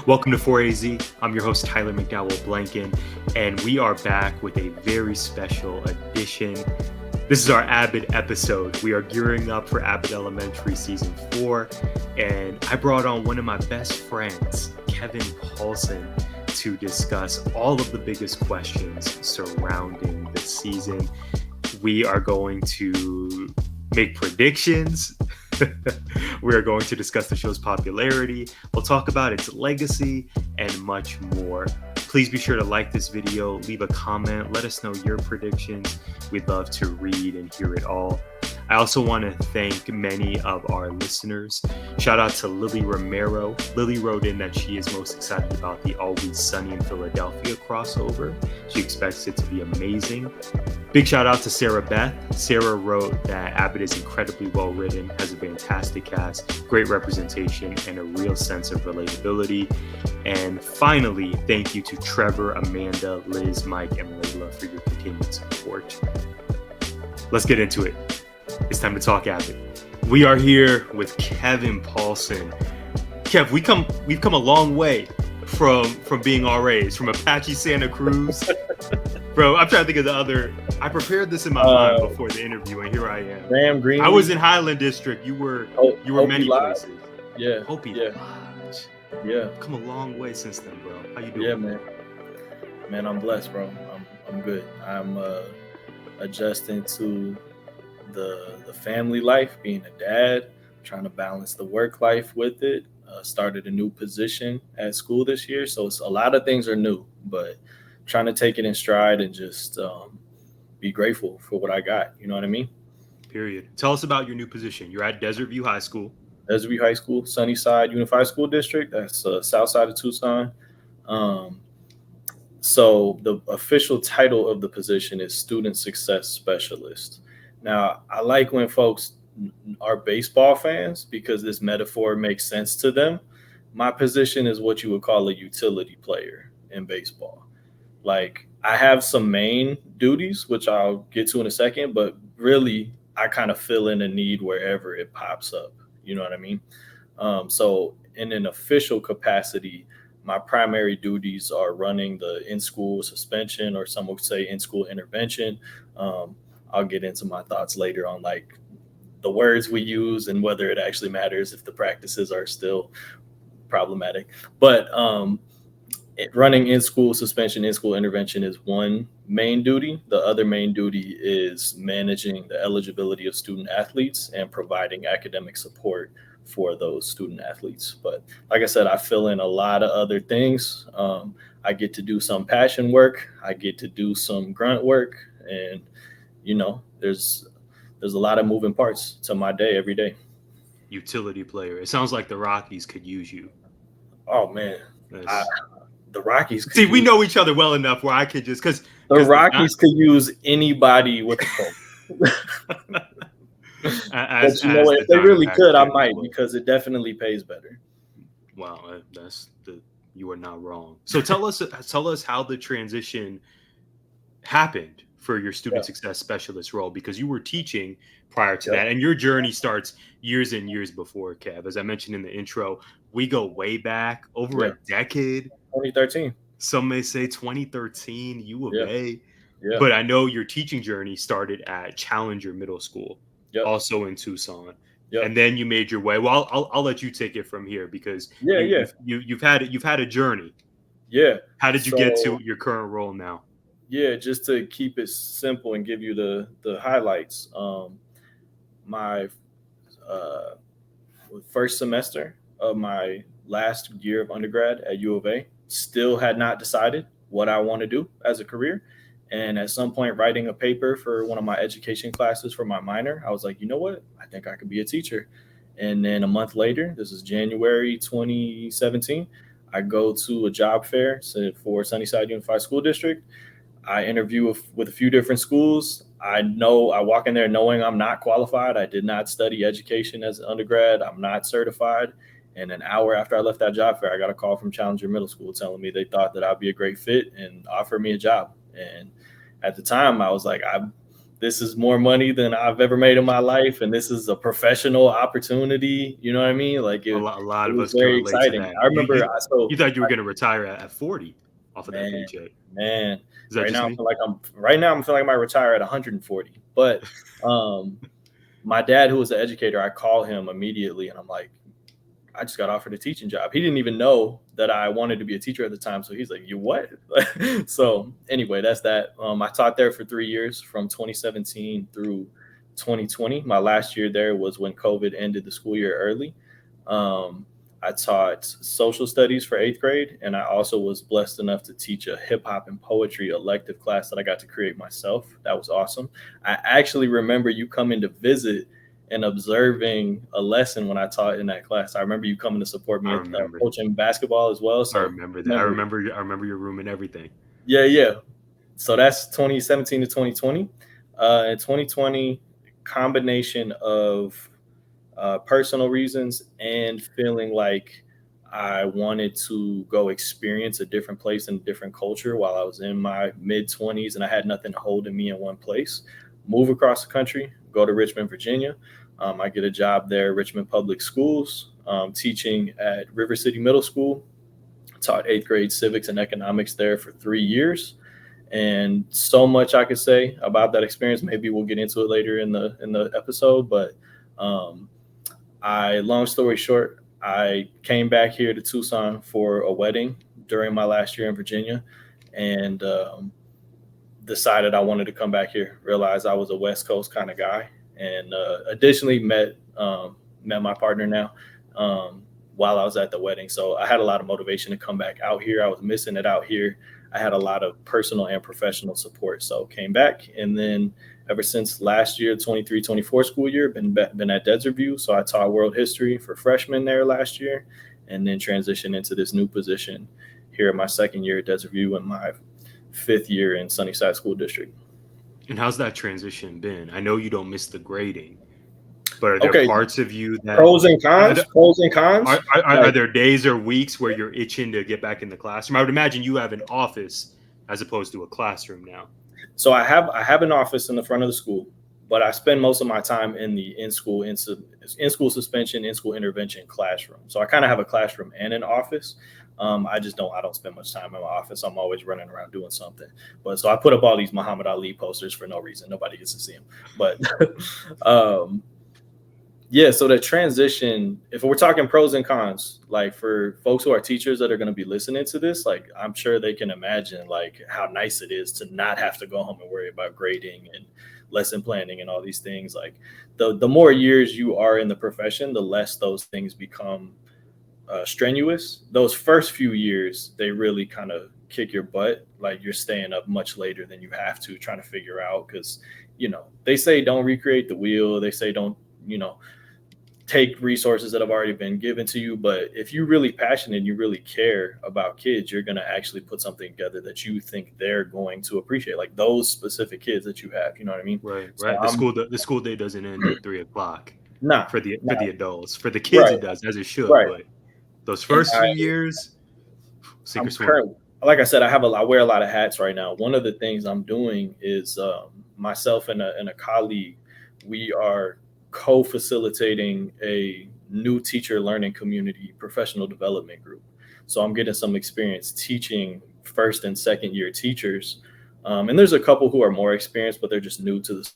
Welcome to 4AZ. I'm your host, Tyler McDowell Blanken, and we are back with a very special edition. This is our Abbott episode. We are gearing up for Abbott Elementary Season 4, and I brought on one of my best friends, Kevin Paulson, to discuss all of the biggest questions surrounding the season. We are going to make predictions. We are going to discuss the show's popularity. We'll talk about its legacy and much more. Please be sure to like this video, leave a comment, let us know your predictions. We'd love to read and hear it all. I also want to thank many of our listeners. Shout out to Lily Romero. Lily wrote in that she is most excited about the Always Sunny in Philadelphia crossover. She expects it to be amazing. Big shout out to Sarah Beth. Sarah wrote that Abbott is incredibly well written, has a fantastic cast, great representation, and a real sense of relatability. And finally, thank you to Trevor, Amanda, Liz, Mike, and Layla for your continued support. Let's get into it. It's time to talk Abbott. We are here with Kevin Paulson. Kev, we've come a long way from being RAs, from Apache Santa Cruz. Bro, I'm trying to think of the other. I prepared this in my mind before the interview, and here I am. Graham Green. I was in Highland District. You were many places. Yeah. Hopi Lodge. Yeah. Come a long way since then, bro. How you doing? Yeah, man. Man, I'm blessed, bro. I'm good. I'm adjusting to the family life, being a dad, trying to balance the work life with it. Started a new position at school this year, so it's a lot of things are new, but trying to take it in stride and just be grateful for what I got. You know what I mean? Period. Tell us about your new position. You're at Desert View High School. Desert View High School, Sunnyside Unified School District. That's south side of Tucson. So the official title of the position is Student Success Specialist. Now, I like when folks are baseball fans because this metaphor makes sense to them. My position is what you would call a utility player in baseball. Like, I have some main duties, which I'll get to in a second, but really I kind of fill in a need wherever it pops up. You know what I mean? So in an official capacity, my primary duties are running the in-school suspension, or some would say in-school intervention. I'll get into my thoughts later on like the words we use and whether it actually matters if the practices are still problematic. But running in-school suspension, in-school intervention is one main duty. The other main duty is managing the eligibility of student athletes and providing academic support for those student athletes. But like I said, I fill in a lot of other things. I get to do some passion work. I get to do some grunt work. And, you know, there's a lot of moving parts to my day every day. Utility player. It sounds like the Rockies could use you. Oh, man. The Rockies. See, we know each other well enough where I could just because the Rockies could use anybody with the phone. But you know what? If they really could, I might, because it definitely pays better. Wow, you are not wrong. So tell us how the transition happened for your student success specialist role, because you were teaching prior to that, and your journey starts years and years before, Kev. As I mentioned in the intro, we go way back, over a decade. 2013. Some may say 2013, U of A. Yeah. But I know your teaching journey started at Challenger Middle School, also in Tucson. And then you made your way. Well, I'll let you take it from here, because you've had a journey. Yeah. How did you get to your current role now? Yeah, just to keep it simple and give you the highlights. My first semester of my last year of undergrad at U of A, still had not decided what I want to do as a career. And at some point, writing a paper for one of my education classes for my minor, I was like, you know what? I think I could be a teacher. And then a month later, this is January 2017, I go to a job fair for Sunnyside Unified School District. I interview with a few different schools. I walk in there knowing I'm not qualified. I did not study education as an undergrad. I'm not certified. And an hour after I left that job fair, I got a call from Challenger Middle School telling me they thought that I'd be a great fit and offer me a job. And at the time, I was like, this is more money than I've ever made in my life, and this is a professional opportunity. You know what I mean? Like A it lot of was us can very relate to exciting. that. I remember You thought you were going to retire at 40 off of that man, paycheck. man. Is that just me? I'm feeling like I might retire at 140. But my dad, who was an educator, I call him immediately, and I'm like, I just got offered a teaching job. He didn't even know that I wanted to be a teacher at the time. So he's like, you what? So anyway, that's that. I taught there for 3 years from 2017 through 2020. My last year there was when COVID ended the school year early. I taught social studies for 8th grade. And I also was blessed enough to teach a hip hop and poetry elective class that I got to create myself. That was awesome. I actually remember you coming to visit and observing a lesson when I taught in that class. I remember you coming to support me at coaching basketball as well. So I remember that. I remember your room and everything. Yeah. So that's 2017 to 2020. In 2020, combination of personal reasons and feeling like I wanted to go experience a different place and a different culture while I was in my mid 20s and I had nothing holding me in one place. Move across the country, go to Richmond, Virginia. I get a job there, Richmond Public Schools, teaching at River City Middle School. Taught 8th grade civics and economics there for 3 years. And so much I could say about that experience. Maybe we'll get into it later in the episode. But long story short, I came back here to Tucson for a wedding during my last year in Virginia, and decided I wanted to come back here. Realized I was a West Coast kind of guy, and additionally met my partner now while I was at the wedding. So I had a lot of motivation to come back out here. I was missing it out here. I had a lot of personal and professional support. So came back, and then ever since last year, 23-24 school year, been at Desert View. So I taught world history for freshmen there last year, and then transitioned into this new position here in my second year at Desert View and my 5th year in Sunnyside School District. And how's that transition been? I know you don't miss the grading, but are there parts of you that pros and cons? Are there days or weeks where you're itching to get back in the classroom? I would imagine you have an office as opposed to a classroom now. So I have an office in the front of the school, but I spend most of my time in the in-school suspension, in-school intervention classroom. So I kind of have a classroom and an office. I don't spend much time in my office. I'm always running around doing something. But so I put up all these Muhammad Ali posters for no reason. Nobody gets to see them. But yeah, so the transition, if we're talking pros and cons, like for folks who are teachers that are going to be listening to this, like I'm sure they can imagine like how nice it is to not have to go home and worry about grading and lesson planning and all these things. Like the more years you are in the profession, the less those things become strenuous. Those first few years, they really kind of kick your butt. Like you're staying up much later than you have to, trying to figure out, because, they say don't recreate the wheel. They say don't, take resources that have already been given to you. But if you're really passionate and you really care about kids, you're going to actually put something together that you think they're going to appreciate, like those specific kids that you have. You know what I mean? Right. So the school day doesn't end at 3:00. For the adults. For the kids, It does, as it should. Right. But those first few years, like I said, I wear a lot of hats right now. One of the things I'm doing is myself and a colleague, we are co-facilitating a new teacher learning community professional development group. So I'm getting some experience teaching first and second year teachers. And there's a couple who are more experienced, but they're just new to this.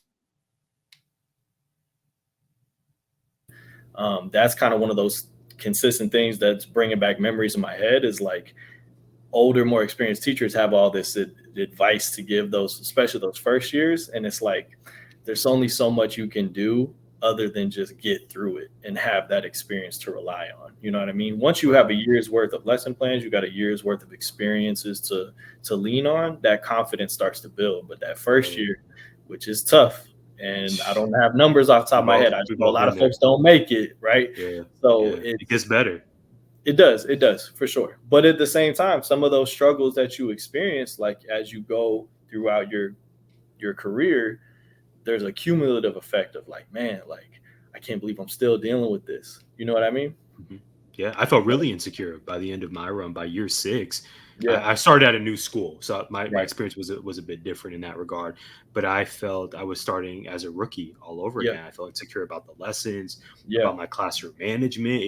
That's kind of one of those consistent things that's bringing back memories in my head, is like older, more experienced teachers have all this advice to give those, especially those first years. And it's like, there's only so much you can do other than just get through it and have that experience to rely on. You know what I mean? Once you have a year's worth of lesson plans, you got a year's worth of experiences to lean on, that confidence starts to build. But that first year, which is tough, and I don't have numbers off the top of my head, I know a lot of folks don't make it, right? Yeah. So it gets better. It does for sure. But at the same time, some of those struggles that you experience, like as you go throughout your career, there's a cumulative effect of like, man, like I can't believe I'm still dealing with this. You know what I mean? Mm-hmm. Yeah, I felt really insecure by the end of my run. By year 6, Yeah, I started at a new school, so my right. experience was a bit different in that regard. But I felt I was starting as a rookie all over Yeah, again. I felt insecure about the lessons, yeah, about my classroom management.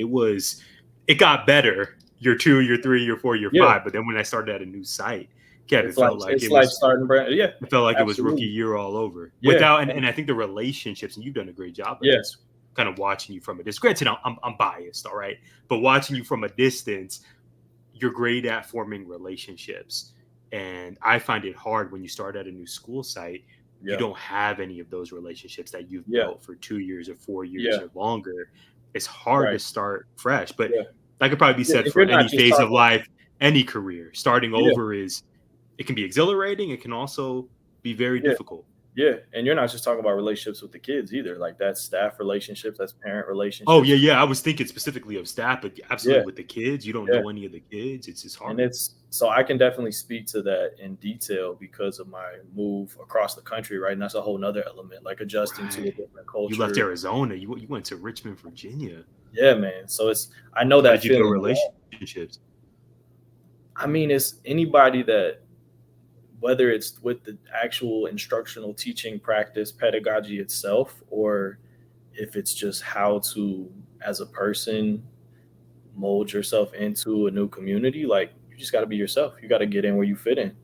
It got better year 2, year 3, year 4, year yeah. 5. But then when I started at a new site, Kev, It's like starting brand. Yeah, it felt like it was rookie absolutely. year all over. Yeah, And I think the relationships, and you've done a great job of yeah, this, kind of watching you from a distance. Granted, I'm biased, all right, but watching you from a distance, you're great at forming relationships. And I find it hard when you start at a new school site, you yeah, don't have any of those relationships that you've yeah, built for 2 years or 4 years yeah. or longer. It's hard to Right. start fresh, but Yeah, that could probably be yeah. said And for you're not any just phase of talking. life, any career. Starting Yeah, over it can be exhilarating. It can also be very yeah. difficult. Yeah, and you're not just talking about relationships with the kids either. Like that's staff relationships, that's parent Oh relationships. yeah, yeah. I was thinking specifically of staff, but Yeah, absolutely with the kids, you don't yeah. know any of the kids. It's And hard. it's so I can definitely speak to that in detail because of my move across the country, right? And that's a whole nother element, like adjusting to a Right. different You left culture. Arizona. You went to Richmond, Virginia. Yeah, man. So it's I know How that did you build feeling. relationships? I mean, it's anybody that whether it's with the actual instructional teaching practice, pedagogy itself, or if it's just how to, as a person, mold yourself into a new community, like you just got to be yourself. You got to get in where you fit in.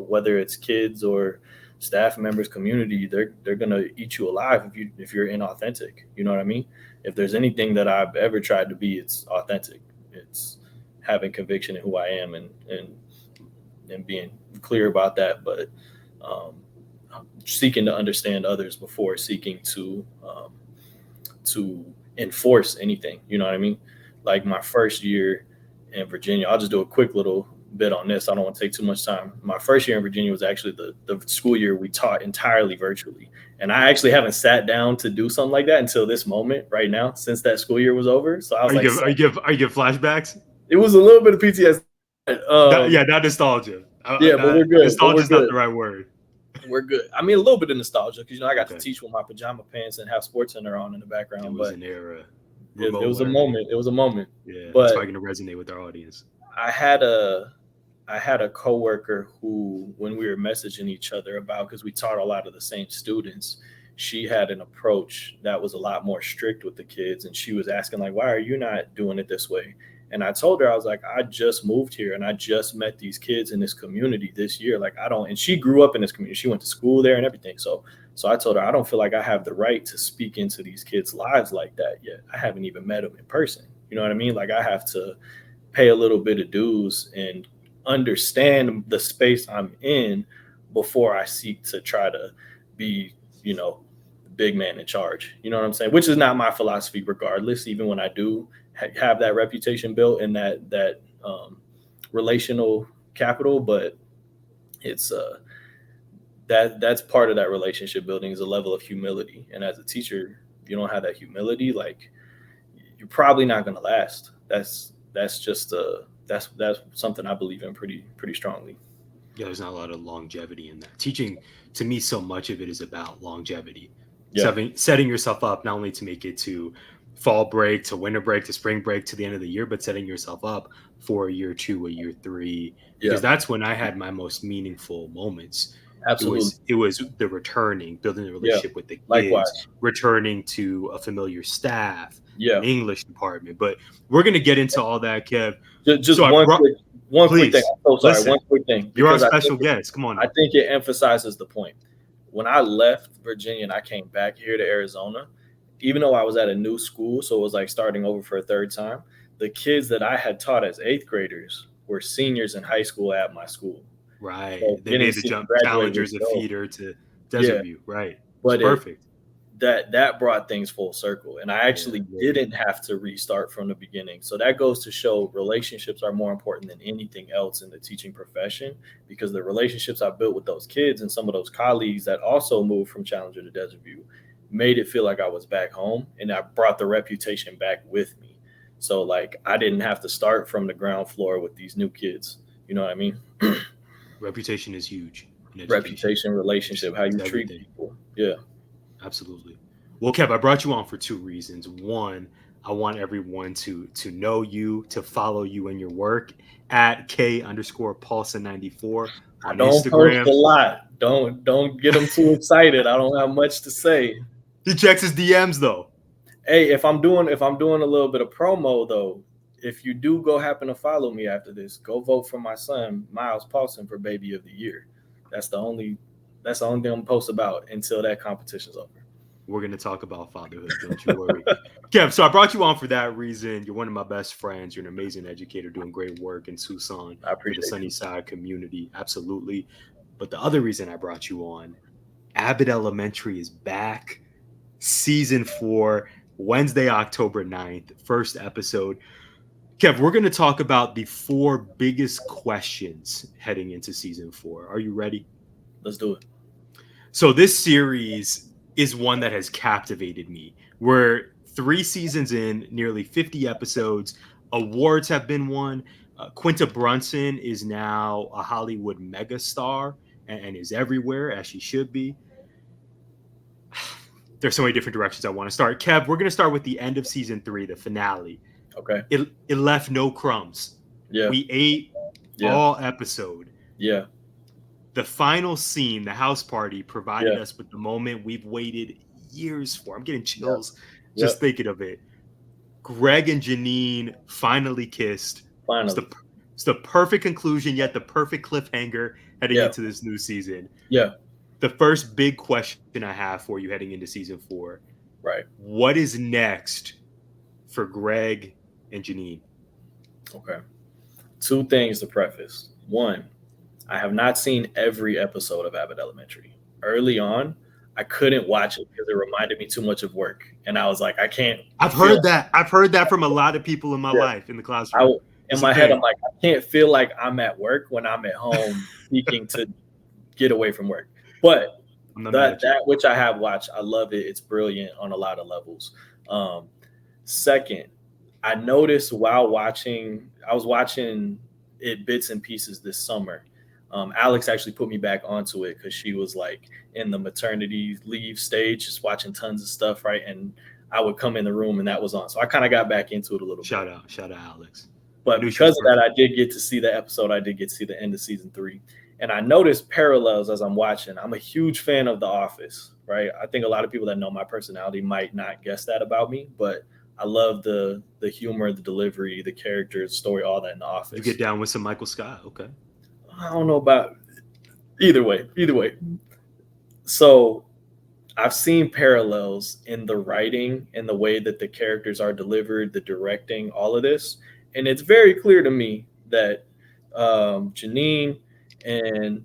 Whether it's kids or staff members, community, they're gonna eat you alive if you're inauthentic. You know what I mean? If there's anything that I've ever tried to be, it's authentic. It's having conviction in who I am and being clear about that, but um, seeking to understand others before seeking to enforce anything. You know what I mean? Like my first year in Virginia, I'll just do a quick little bit on this. I don't want to take too much time. My first year in Virginia was actually the school year we taught entirely virtually. And I actually haven't sat down to do something like that until this moment right now, since that school year was over. So I was like, Are you give flashbacks? it was a little bit of PTSD. Yeah, not nostalgia. Yeah, but we're good. But Nostalgia we're is not good. the right word. We're good. I mean, a little bit of nostalgia because I got to Okay. teach with my pajama pants and have Sports Center on in the It background. was But an era. it Remote was a learning. moment. It was a moment. Yeah, that's But probably going to resonate with our audience. I had a I had a coworker who, when we were messaging each other about, because we taught a lot of the same students, she had an approach that was a lot more strict with the kids, and she was asking like, "Why are you not doing it this way?" And I told her, I was like, "I just moved here, and I just met these kids in this community this year. Like, I don't." And she grew up in this community; she went to school there and everything. So I told her, I don't feel like I have the right to speak into these kids' lives like that yet. I haven't even met them in person. You know what I mean? Like, I have to pay a little bit of dues and understand the space I'm in before I seek to try to be, the big man in charge. You know what I'm saying? Which is not my philosophy, regardless. Even when I do have that reputation built in that relational capital, but it's that's part of that relationship building is a level of humility. And as a teacher, if you don't have that humility, like you're probably not going to last. That's just that's something I believe in pretty strongly. Yeah, there's not a lot of longevity in that. Teaching, to me, so much of it is about longevity. Yeah, Setting yourself up not only to make it to fall break, to winter break, to spring break, to the end of the year, but setting yourself up for a year 2, a year 3, yeah, because that's when I had my most meaningful moments. absolutely. It was the returning, building the Yeah, relationship with the kids, likewise. returning to a familiar staff, an Yeah, English department. But we're gonna get into all that, Kev. just So I brought, one quick thing. please I'm so sorry. listen. One quick thing You're our because special guest. Come on I now. think it emphasizes the point. When I left Virginia and I came back here to Arizona, even though I was at a new school, so it was like starting over for a third time, the kids that I had taught as eighth graders were seniors in high school at my school. Right. So They getting made to the see them jump graduate was challengers a dope. feeder to Yeah, Desert View. Right. It's but perfect. that brought things full circle, and I Yeah. actually didn't have to restart from the beginning. So that goes to show relationships are more important than anything else in the teaching profession, because the relationships I built with those kids and some of those colleagues that also moved from Challenger to Desert View made it feel like I was back home, and I brought the reputation back with me. So like I didn't have to start from the ground floor with these new kids. You know what I mean? Reputation is huge in education. Reputation, relationship, how It's you treat everything. people. Yeah. Absolutely. Well, Kev, I brought you on for 2 reasons. One, I want everyone to know you, to follow you and your work at K_Paulson94 I on don't post a Instagram. lot. Don't get them too excited. I don't have much to say. He checks his DMs though. Hey, if I'm doing a little bit of promo though, if you do happen to follow me after this, go vote for my son Miles Paulson for Baby of the Year. That's the only thing I'm gonna post about until that competition's over. We're going to talk about fatherhood. Don't you worry. Kev, so I brought you on for that reason. You're one of my best friends. You're an amazing educator doing great work in Tucson I for appreciate the Sunnyside community. Absolutely. But the other reason I brought you on, Abbott Elementary is back. Season 4, Wednesday, October 9th, first episode. Kev, we're going to talk about the 4 biggest questions heading into season 4. Are you ready? Let's do it. So this series is one that has captivated me. We're 3 seasons in, nearly 50 episodes. Awards have been won. Quinta Brunson is now a Hollywood megastar and is everywhere, as she should be. There's so many different directions I want to start. Kev, we're going to start with the end of season 3, the finale. Okay. It left no crumbs. Yeah. We ate all episode. Yeah. The final scene, the house party, provided us with the moment we've waited years for. I'm getting chills just thinking of it. Greg and Janine finally kissed. Finally. It's the perfect conclusion, yet the perfect cliffhanger heading into this new season. Yeah. The first big question I have for you heading into season 4. Right. What is next for Greg and Janine? Okay. 2 things to preface. 1, I have not seen every episode of Abbott Elementary. Early on, I couldn't watch it because it reminded me too much of work. And I was like, I can't. I've heard that from a lot of people in my life in the classroom. In my head, I'm like, I can't feel like I'm at work when I'm at home seeking to get away from work. But that which I have watched, I love it. It's brilliant on a lot of levels. Second, I noticed while watching, I was watching it bits and pieces this summer. Alex actually put me back onto it because she was like in the maternity leave stage, just watching tons of stuff, right? And I would come in the room and that was on. So I kind of got back into it a little bit. Shout out Alex. But because of that, I did get to see the episode. I did get to see the end of season 3. And I noticed parallels as I'm watching. I'm a huge fan of The Office, right? I think a lot of people that know my personality might not guess that about me, but I love the humor, the delivery, the characters, story, all that in The Office. You get down with some Michael Scott, okay? I don't know about either way. So I've seen parallels in the writing and the way that the characters are delivered, the directing, all of this. And it's very clear to me that Janine and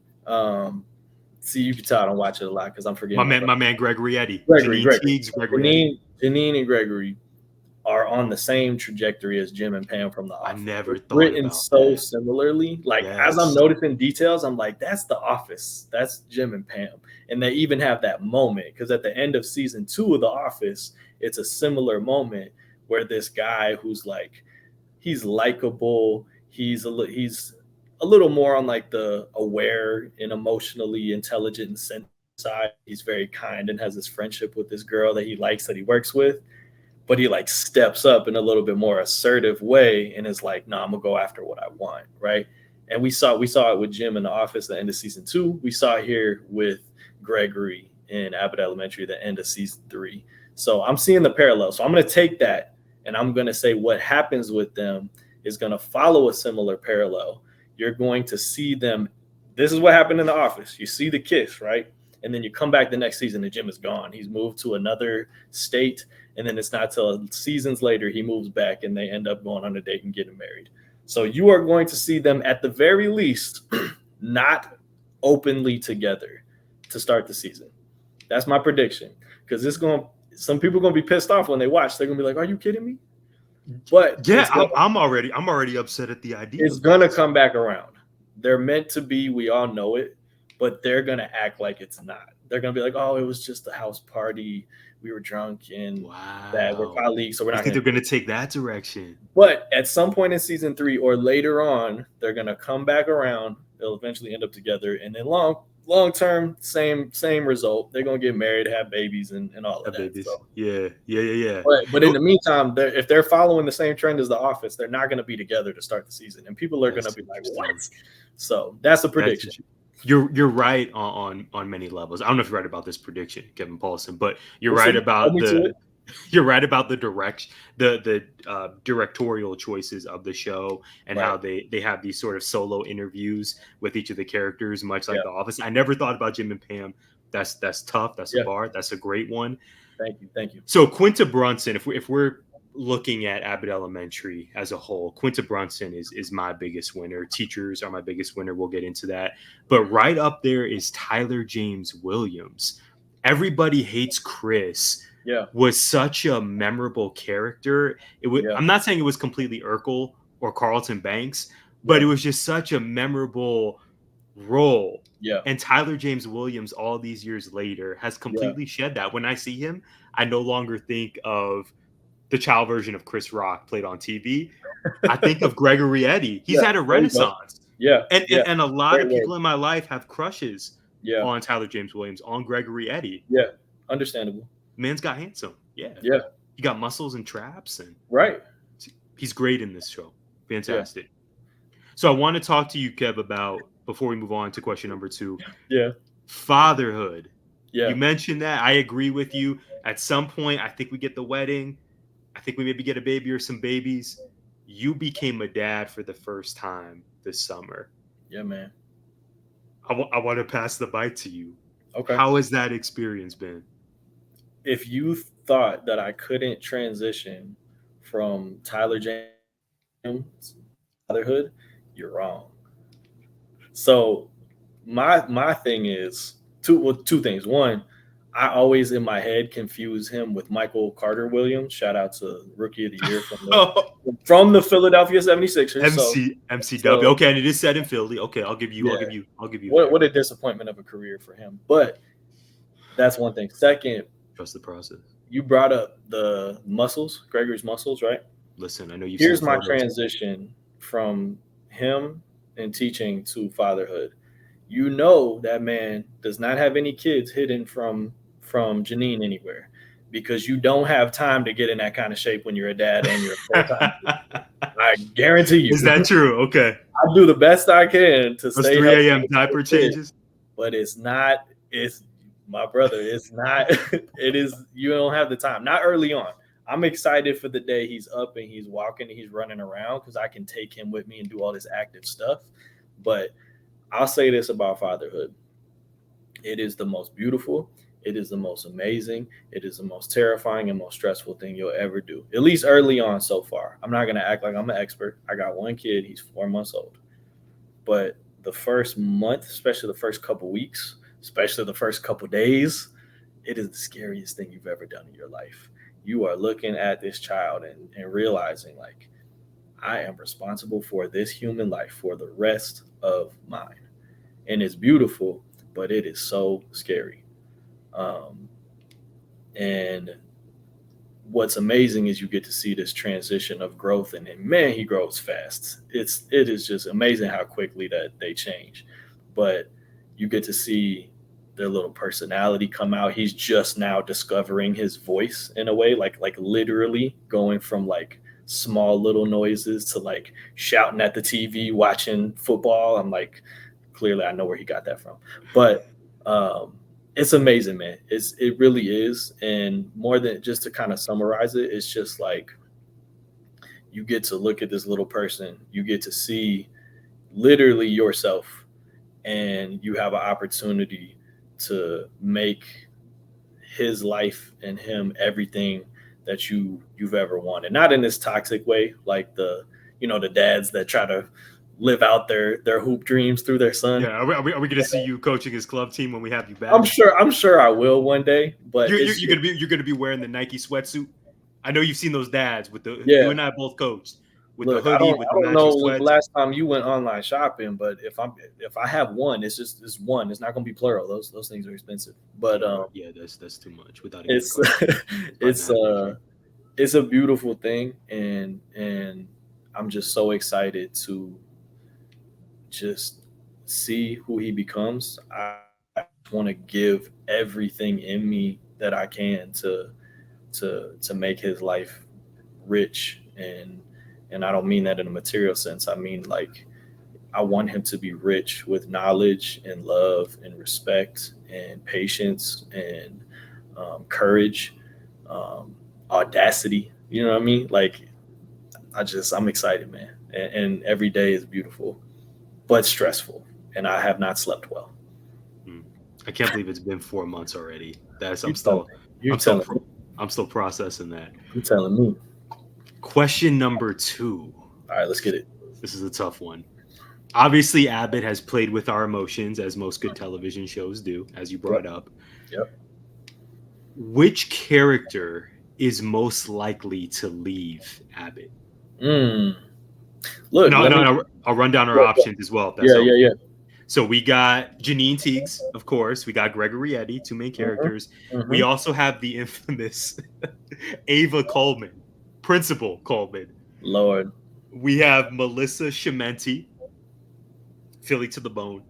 see, you can tell I don't watch it a lot because I'm forgetting. My man Gregory Eddie. Gregory. Janine and Gregory are on the same trajectory as Jim and Pam from The Office. I never thought written about so that. similarly. Like as I'm noticing details, I'm like, that's The Office. That's Jim and Pam. And they even have that moment because at the end of season 2 of The Office, it's a similar moment where this guy who's like, he's likable. He's a little more on like the aware and emotionally intelligent and sensitive side. He's very kind and has this friendship with this girl that he likes, that he works with. But he like steps up in a little bit more assertive way and is like, no, I'm gonna go after what I want, right? And we saw it with Jim in The Office at the end of season 2. We saw it here with Gregory in Abbott Elementary at the end of season 3. So I'm seeing the parallel. So I'm gonna take that and I'm gonna say what happens with them is gonna follow a similar parallel. You're going to see them. This is what happened in The Office. You see the kiss, right? And then you come back the next season and Jim is gone. He's moved to another state. And then it's not till seasons later he moves back and they end up going on a date and getting married. So you are going to see them at the very least not openly together to start the season. That's my prediction. Because some people are going to be pissed off when they watch. They're going to be like, are you kidding me? But yeah, I'm already upset at the idea. It's going to come back around. They're meant to be. We all know it. But they're going to act like it's not. They're going to be like, oh, it was just a house party. We were drunk and that we're colleagues. So I think they're going to take that direction. But at some point in season 3 or later on, they're going to come back around. They'll eventually end up together. And then long long term, same result. They're gonna get married, have babies, and all of that. Babies. So. Yeah. But in the meantime, if they're following the same trend as The Office, they're not going to be together to start the season, and people are going to be like, "What?" So that's a prediction. You're right on many levels. I don't know if you're right about this prediction, Kevin Paulson, but you're right about the directorial choices of the show and how they have these sort of solo interviews with each of the characters, much like The Office. I never thought about Jim and Pam. That's tough. That's a bar. That's a great one. Thank you. So Quinta Brunson, if we're looking at Abbott Elementary as a whole, Quinta Brunson is my biggest winner. Teachers are my biggest winner. We'll get into that. But right up there is Tyler James Williams. Everybody Hates Chris. Was such a memorable character. I'm not saying it was completely Urkel or Carlton Banks, but it was just such a memorable role. And Tyler James Williams, all these years later, has completely shed that. When I see him, I no longer think of the child version of Chris Rock played on TV. I think of Gregory Eddy. He's had a renaissance. And a lot of people in my life have crushes on Tyler James Williams, on Gregory Eddy. Understandable. Man's got handsome. He got muscles and traps, and he's great in this show. Fantastic. So I want to talk to you, Kev, about, before we move on to question number 2, fatherhood. You mentioned that. I agree with you. At some point, I think we get the wedding. I think we maybe get a baby or some babies. You became a dad for the first time this summer. Yeah, man. I want to pass the mic to you. Okay. How has that experience been? If you thought that I couldn't transition from Tyler James fatherhood, you're wrong. So my thing is two things. One, I always in my head confuse him with Michael Carter Williams. Shout out to Rookie of the Year from the Philadelphia 76ers. MCW. Okay, and it is set in Philly. Okay, I'll give you. What a disappointment of a career for him. But that's one thing. Second, trust the process. You brought up the muscles, Gregory's muscles, right? Listen, I know you. Here's my transition from him and teaching to fatherhood. You know that man does not have any kids hidden from Janine anywhere, because you don't have time to get in that kind of shape when you're a dad and you're a full-time. I guarantee you. Is that true? Okay. I do the best I can to stay 3 a.m. diaper changes. But it's not. It's my brother. It's not. It is. You don't have the time. Not early on. I'm excited for the day he's up and he's walking and he's running around, because I can take him with me and do all this active stuff. But I'll say this about fatherhood. It is the most beautiful. It is the most amazing. It is the most terrifying and most stressful thing you'll ever do, at least early on so far. I'm not going to act like I'm an expert. I got one kid. He's 4 months old. But the first month, especially the first couple weeks, especially the first couple days, it is the scariest thing you've ever done in your life. You are looking at this child and realizing, like, I am responsible for this human life for the rest of mine. And it's beautiful, but it is so scary. And what's amazing is you get to see this transition of growth, and man, he grows fast. It is just amazing how quickly that they change. But you get to see their little personality come out. He's just now discovering his voice in a way, like literally going from like small little noises to like shouting at the TV, watching football. I'm like, clearly I know where he got that from. But it's amazing, man. It really is. And more than just to kind of summarize it, it's just like you get to look at this little person. You get to see literally yourself, and you have an opportunity to make his life and him everything that you've ever wanted. Not in this toxic way, like the dads that try to live out their hoop dreams through their son. Yeah, are we going to see you coaching his club team when we have you back? I'm sure I will one day. But you're gonna be wearing the Nike sweatsuit. I know you've seen those dads with the. You and I both coached with the hoodie. I don't know sweats. The last time you went online shopping, but if I have one, it's one. It's not going to be plural. Those things are expensive. But yeah, that's too much. Without it's a beautiful thing, and I'm just so excited to just see who he becomes. just want to give everything in me that I can to make his life rich. And I don't mean that in a material sense. I mean, like, I want him to be rich with knowledge and love and respect and patience and courage, audacity. You know what I mean? Like, I'm excited, man. And every day is beautiful, but stressful. And I have not slept well. I can't believe it's been 4 months already. I'm still processing that. You're telling me. Question number 2. All right, let's get it. This is a tough one. Obviously, Abbott has played with our emotions, as most good television shows do, as you brought up. Yep. Which character is most likely to leave Abbott? Look, I'll run down our options as well. Yeah. So we got Janine Teagues, of course. We got Gregory Eddy, 2 main characters. We also have the infamous Ava Coleman, Principal Coleman. Lord. We have Melissa Chimenti, Philly to the bone.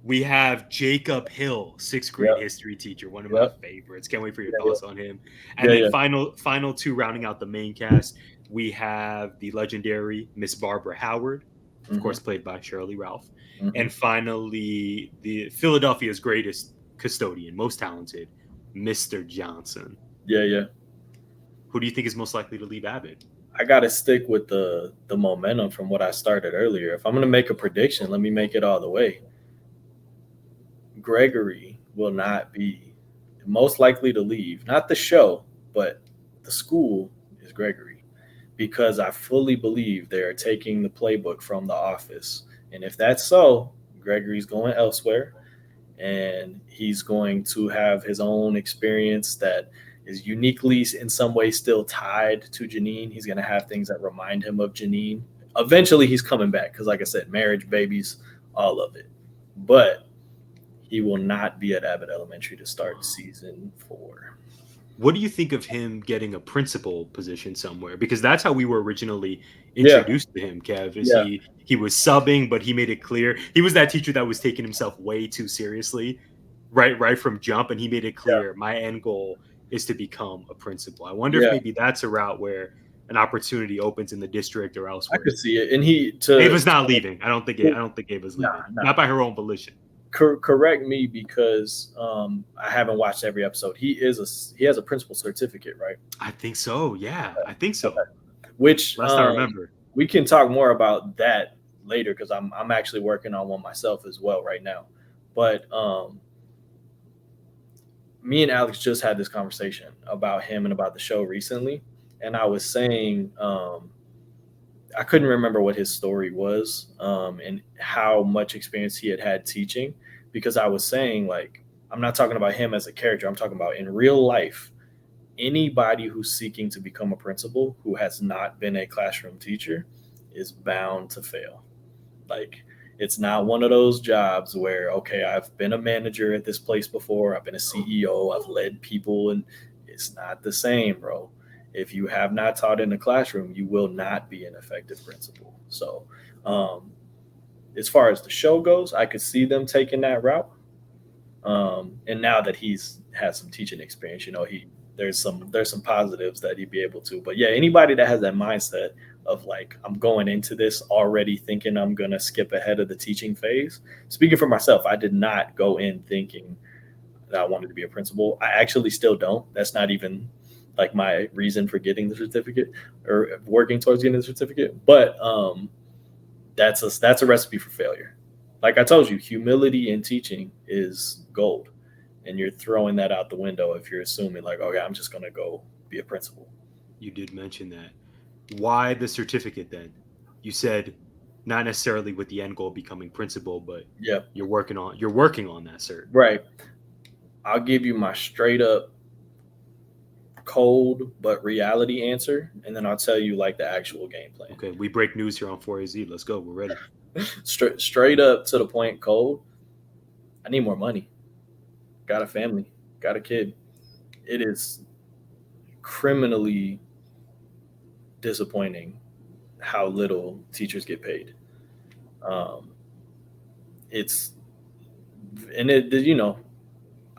We have Jacob Hill, 6th grade history teacher, one of my favorites. Can't wait for your thoughts on him. And then final 2 rounding out the main cast, we have the legendary Miss Barbara Howard, of course, played by Shirley Ralph. And finally, the Philadelphia's greatest custodian, most talented, Mr. Johnson. Yeah. Who do you think is most likely to leave Abbott? I got to stick with the momentum from what I started earlier. If I'm going to make a prediction, let me make it all the way. Gregory will not be most likely to leave. Not the show, but the school is Gregory. Because I fully believe they are taking the playbook from The Office. And if that's so, Gregory's going elsewhere. And he's going to have his own experience that is uniquely in some way still tied to Janine. He's going to have things that remind him of Janine. Eventually, he's coming back because, like I said, marriage, babies, all of it. But he will not be at Abbott Elementary to start season 4. What do you think of him getting a principal position somewhere? Because that's how we were originally introduced to him, Kev. He was subbing, but he made it clear. He was that teacher that was taking himself way too seriously, right from jump. And he made it clear, my end goal is to become a principal. I wonder if maybe that's a route where an opportunity opens in the district or elsewhere. I could see it. And Ava's not leaving. I don't think Ava's leaving. Not by her own volition. Correct me because I haven't watched every episode. He has a principal certificate, right? I think so. Yeah, I think so. Okay. Which last I remember, we can talk more about that later because I'm actually working on one myself as well right now. But me and Alex just had this conversation about him and about the show recently, and I was saying I couldn't remember what his story was and how much experience he had teaching, because I was saying, like, I'm not talking about him as a character. I'm talking about in real life, anybody who's seeking to become a principal who has not been a classroom teacher is bound to fail. Like, it's not one of those jobs where, okay, I've been a manager at this place before. I've been a CEO. I've led people, and it's not the same, bro. If you have not taught in the classroom, you will not be an effective principal. So as far as the show goes, I could see them taking that route. And now that he's has some teaching experience, there's some positives that he'd be able to. But yeah, anybody that has that mindset of like, I'm going into this already thinking I'm going to skip ahead of the teaching phase. Speaking for myself, I did not go in thinking that I wanted to be a principal. I actually still don't. That's not even like my reason for getting the certificate or working towards getting the certificate. But that's a recipe for failure. Like I told you, humility in teaching is gold. And you're throwing that out the window if you're assuming like, okay, I'm just going to go be a principal. You did mention that. Why the certificate then? You said not necessarily with the end goal of becoming principal, but you're working on that cert. Right. I'll give you my straight up cold but reality answer, and then I'll tell you like the actual game plan. Okay, we break news here on 4AZ. Let's go. We're ready. Straight up to the point, cold. I need more money. Got a family. Got a kid. It is criminally disappointing how little teachers get paid.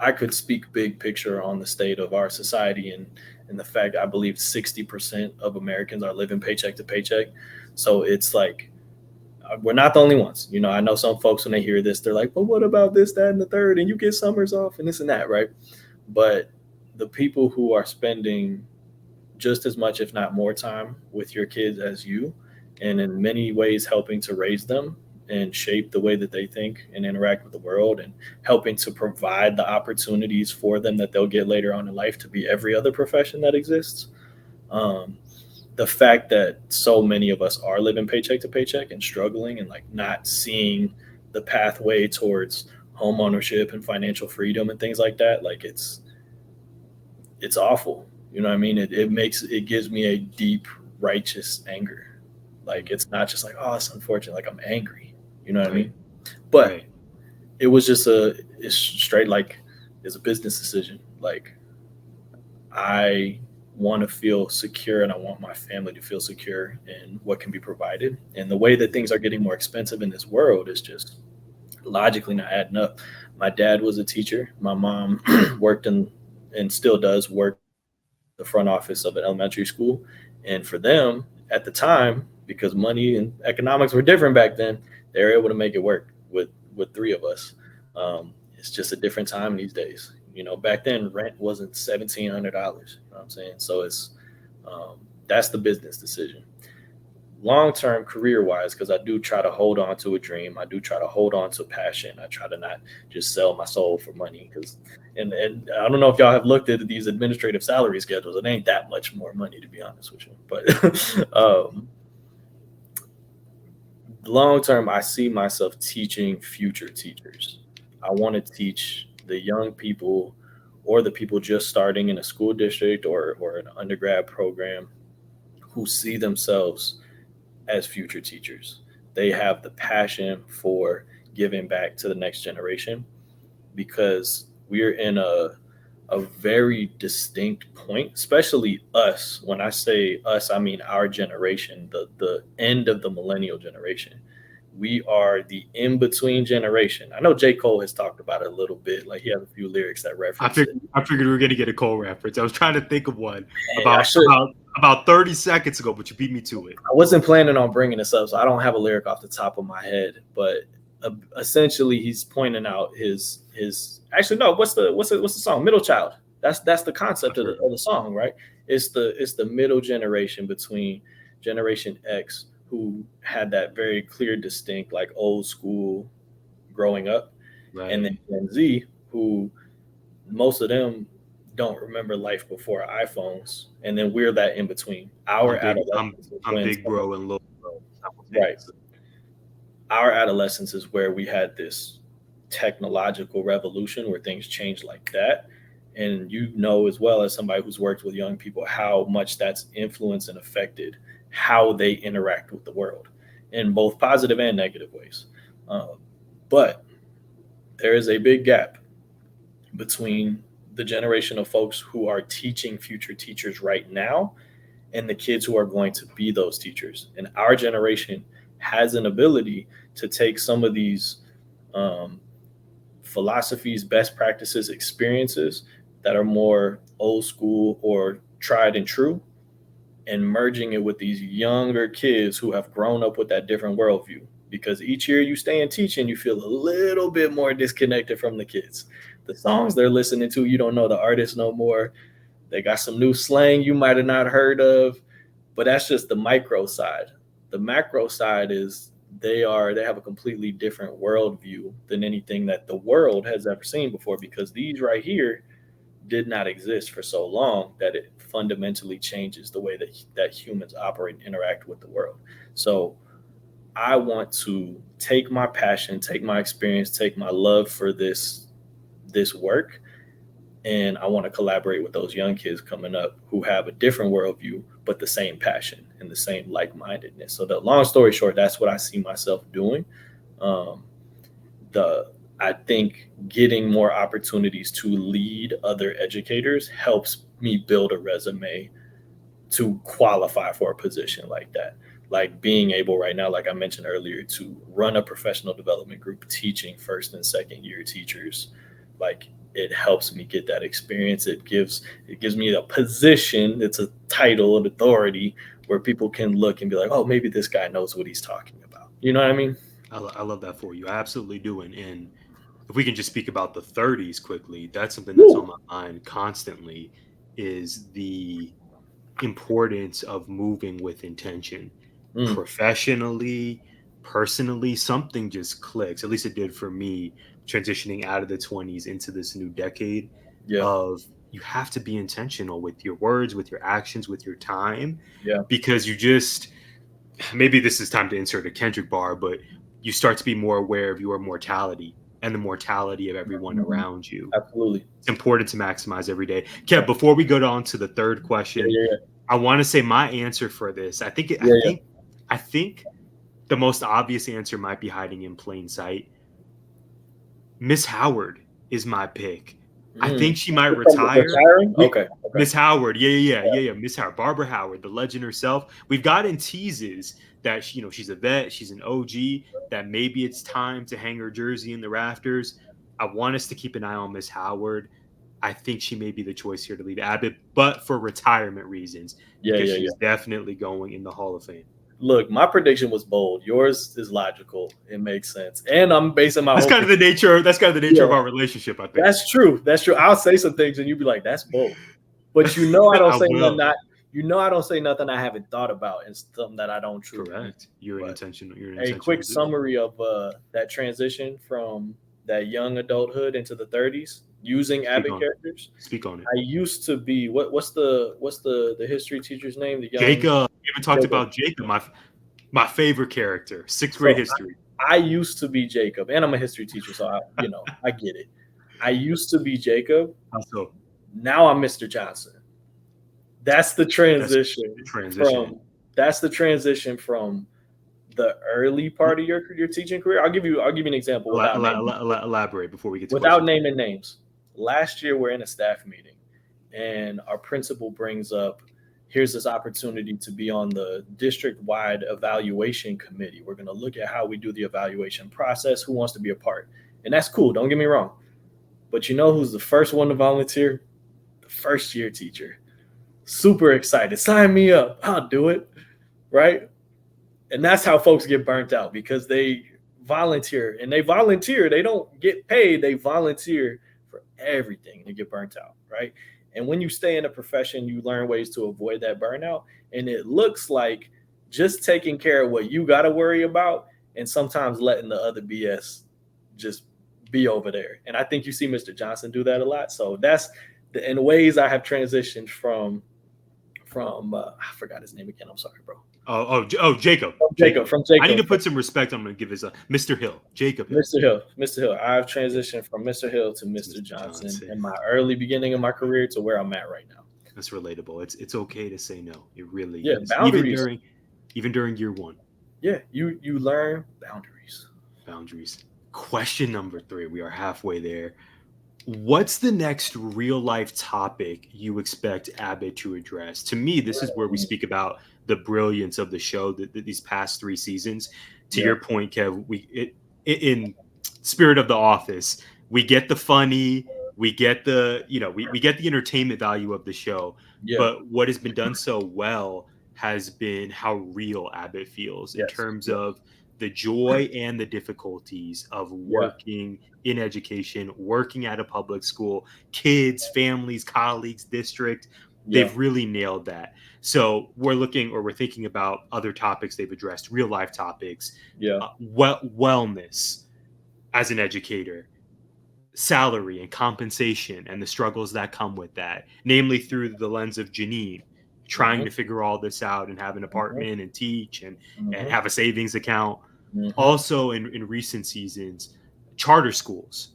I could speak big picture on the state of our society and the fact I believe 60% of Americans are living paycheck to paycheck. So it's like we're not the only ones. I know some folks when they hear this, they're like, "But what about this, that, and the third? And you get summers off and this and that, right?" But the people who are spending just as much, if not more, time with your kids as you, and in many ways helping to raise them and shape the way that they think and interact with the world, and helping to provide the opportunities for them that they'll get later on in life to be every other profession that exists. Um, the fact that so many of us are living paycheck to paycheck and struggling and like not seeing the pathway towards home ownership and financial freedom and things like that, like it's awful. You know what I mean? It gives me a deep righteous anger. Like it's not just like, oh, it's unfortunate. Like I'm angry. You know what I Right. mean? But Right. it was just it's straight like it's a business decision. Like I want to feel secure and I want my family to feel secure in what can be provided. And the way that things are getting more expensive in this world is just logically not adding up. My dad was a teacher. My mom worked in and still does work the front office of an elementary school. And for them at the time, because money and economics were different back then, they were able to make it work with three of us. It's just a different time these days. Back then rent wasn't $1,700. You know what I'm saying? So that's the business decision. Long term, career wise, because I do try to hold on to a dream. I do try to hold on to a passion. I try to not just sell my soul for money. And I don't know if y'all have looked at these administrative salary schedules. It ain't that much more money, to be honest with you. But long term, I see myself teaching future teachers. I want to teach the young people or the people just starting in a school district or an undergrad program who see themselves as future teachers. They have the passion for giving back to the next generation because we're in a very distinct point, especially us. When I say us, I mean our generation, the end of the millennial generation. We are the in-between generation. I know J. Cole has talked about it a little bit. Like he has a few lyrics that I reference it. figured we were gonna get a Cole reference. I was trying to think of one And about 30 seconds ago, but you beat me to it. I wasn't planning on bringing this up, so I don't have a lyric off the top of my head. But essentially, he's pointing out his. Actually, no. What's the song? Middle Child. That's the concept of the song, right? It's the middle generation between Generation X, who had that very clear, distinct, like old school growing up, Right. and then Gen Z, who most of them don't remember life before iPhones, and then we're that in between. I'm big bro and little bro. Right. Our adolescence is where we had this technological revolution where things changed like that. And as well as somebody who's worked with young people, how much that's influenced and affected how they interact with the world in both positive and negative ways. But there is a big gap between the generation of folks who are teaching future teachers right now and the kids who are going to be those teachers. And our generation has an ability to take some of these philosophies, best practices, experiences that are more old school or tried and true, and merging it with these younger kids who have grown up with that different worldview. Because each year you stay in teaching, you feel a little bit more disconnected from the kids. The songs they're listening to, you don't know the artists no more. They got some new slang you might have not heard of, but that's just the micro side. The macro side is they have a completely different worldview than anything that the world has ever seen before, because these right here did not exist for so long that it fundamentally changes the way that humans operate and interact with the world. So I want to take my passion, take my experience, take my love for this work, and I want to collaborate with those young kids coming up who have a different worldview, but the same passion and the same like-mindedness. So the long story short, that's what I see myself doing. I think getting more opportunities to lead other educators helps me build a resume to qualify for a position like that. Like being able right now, like I mentioned earlier, to run a professional development group teaching first and second year teachers, like it helps me get that experience. It gives me a position. It's a title, an authority where people can look and be like, oh, maybe this guy knows what he's talking about. You know what I mean? I love that for you. I absolutely do. And if we can just speak about the 30s quickly, that's something that's on my mind constantly, is the importance of moving with intention. Professionally, personally, something just clicks. At least it did for me, transitioning out of the 20s into this new decade. Of you have to be intentional with your words, with your actions, with your time, because you just, maybe this is time to insert a Kendrick bar, but you start to be more aware of your mortality and the mortality of everyone around you. Absolutely. It's important to maximize every day. Kev, before we go on to the third question, I want to say my answer for this. I think the most obvious answer might be hiding in plain sight. Miss Howard is my pick. I think she might retire. Okay. Miss Howard, yeah. Miss Howard, Barbara Howard, the legend herself. We've gotten teases that she's a vet, she's an OG, that maybe it's time to hang her jersey in the rafters. I want us to keep an eye on Miss Howard. I think she may be the choice here to lead Abbott, but for retirement reasons, because she's definitely going in the Hall of Fame. Look, my prediction was bold. Yours is logical. It makes sense, and I'm basing my. That's kind of the nature of our relationship. I think that's true. That's true. I'll say some things, and you'll be like, "That's bold," but I don't say nothing. I don't say nothing I haven't thought about, and something that I don't truly. Correct. You're an intentional. A quick summary of that transition from that young adulthood into the 30s using Abbott characters. Speak on it. I used to be what's the history teacher's name? The young Jacob. We haven't talked about Jacob, my favorite character, 6th grade history. I used to be Jacob, and I'm a history teacher, so I get it. I used to be Jacob. How so? Now I'm Mr. Johnson. That's the transition. That's the transition from the early part of your teaching career. I'll give you an example. Elaborate before we get to without naming names. Last year, we're in a staff meeting, and our principal brings up, here's this opportunity to be on the district-wide evaluation committee. We're going to look at how we do the evaluation process. Who wants to be a part? And that's cool. Don't get me wrong. But you know who's the first one to volunteer? The first-year teacher. Super excited. Sign me up. I'll do it. Right? And that's how folks get burnt out, because they volunteer. And they volunteer. They don't get paid. They volunteer for everything. They get burnt out. Right? And when you stay in a profession, you learn ways to avoid that burnout. And it looks like just taking care of what you got to worry about, and sometimes letting the other BS just be over there. And I think you see Mr. Johnson do that a lot. So that's in ways I have transitioned from I forgot his name again. I'm sorry, bro. Jacob. From Jacob. I need to put some respect. I'm going to give his Mr. Hill. Jacob. Mr. Hill. I've transitioned from Mr. Hill to Mr. Johnson in my early beginning of my career to where I'm at right now. That's relatable. It's okay to say no. It really is. Boundaries. Even during year one. Yeah, you learn boundaries. Question number 3. We are halfway there. What's the next real life topic you expect Abbott to address? To me, this is where we speak about the brilliance of the show these past 3 seasons. To your point, Kev, in spirit of The Office, we get the funny, we get the we get the entertainment value of the show. But what has been done so well has been how real Abbott feels in terms of the joy and the difficulties of working in education, working at a public school, kids, families, colleagues, district. They've really nailed that. So we're thinking about other topics they've addressed, real life topics, wellness as an educator, salary and compensation and the struggles that come with that, namely through the lens of Janine, trying to figure all this out and have an apartment and teach and have a savings account. Also in recent seasons, charter schools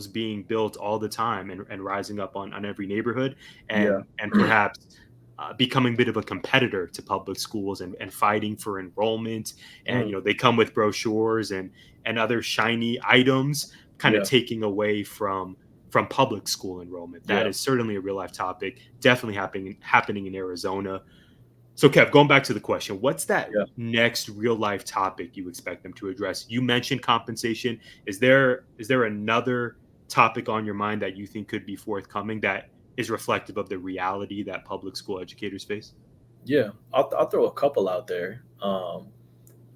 being built all the time and rising up on every neighborhood and perhaps becoming a bit of a competitor to public schools and fighting for enrollment. And, they come with brochures and other shiny items, kind of taking away from public school enrollment. That is certainly a real life topic, definitely happening in Arizona. So, Kev, going back to the question, what's that next real life topic you expect them to address? You mentioned compensation. Is there another topic on your mind that you think could be forthcoming that is reflective of the reality that public school educators face? Yeah, I'll throw a couple out there.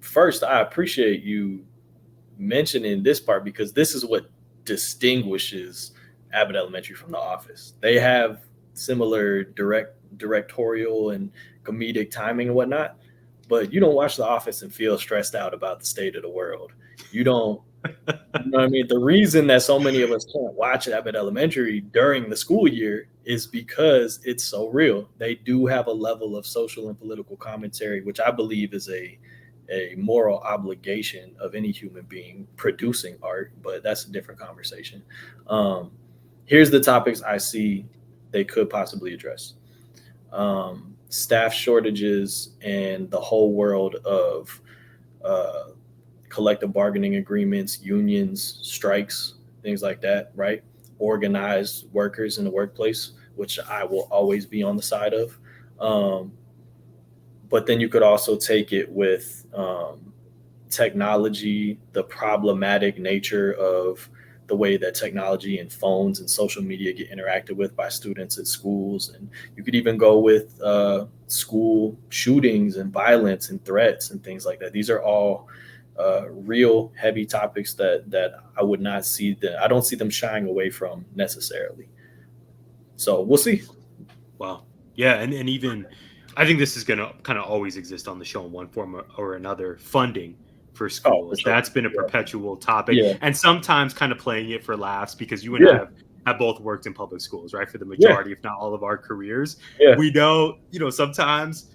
First, I appreciate you mentioning this part because this is what distinguishes Abbott Elementary from The Office. They have similar directorial and comedic timing and whatnot, but you don't watch The Office and feel stressed out about the state of the world. You don't. You know what I mean? The reason that so many of us can't watch Abbott Elementary during the school year is because it's so real. They do have a level of social and political commentary, which I believe is a moral obligation of any human being producing art, but that's a different conversation. Here's the topics I see they could possibly address. Staff shortages and the whole world of collective bargaining agreements, unions, strikes, things like that, right? Organized workers in the workplace, which I will always be on the side of. But then you could also take it with technology, the problematic nature of the way that technology and phones and social media get interacted with by students at schools. And you could even go with school shootings and violence and threats and things like that. These are all real heavy topics that I would not see I don't see them shying away from necessarily. So we'll see. Wow. Yeah. And even, I think this is going to kind of always exist on the show in one form or another. Funding for schools. For sure. That's been a perpetual topic. Yeah. And sometimes kind of playing it for laughs because you and I have both worked in public schools, right? For the majority, if not all of our careers. We know, sometimes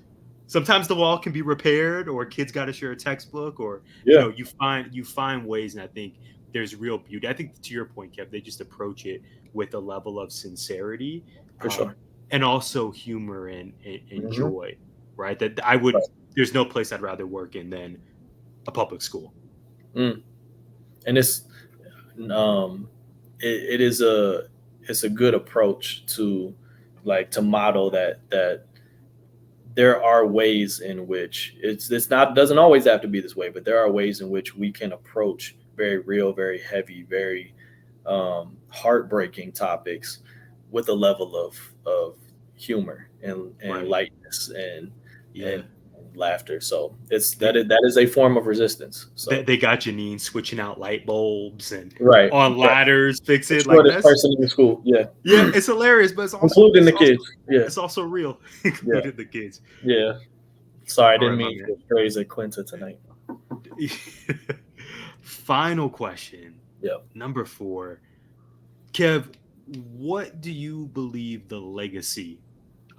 the wall can be repaired, or kids got to share a textbook, or you find ways. And I think there's real beauty. I think to your point, Kev, they just approach it with a level of sincerity, for sure, and also humor and joy, right? That I would. Right. There's no place I'd rather work in than a public school. And it's it's a good approach to model that there are ways in which doesn't always have to be this way, but there are ways in which we can approach very real, very heavy, very heartbreaking topics with a level of humor and right. lightness and laughter. So that is a form of resistance. So they got Janine switching out light bulbs and right on ladders, fix it like that. Person in the school, yeah, it's hilarious, but it's also including the kids. It's also real, including the kids. Yeah, sorry, I didn't mean to praise at Quinta tonight. Final question. Number 4, Kev. What do you believe the legacy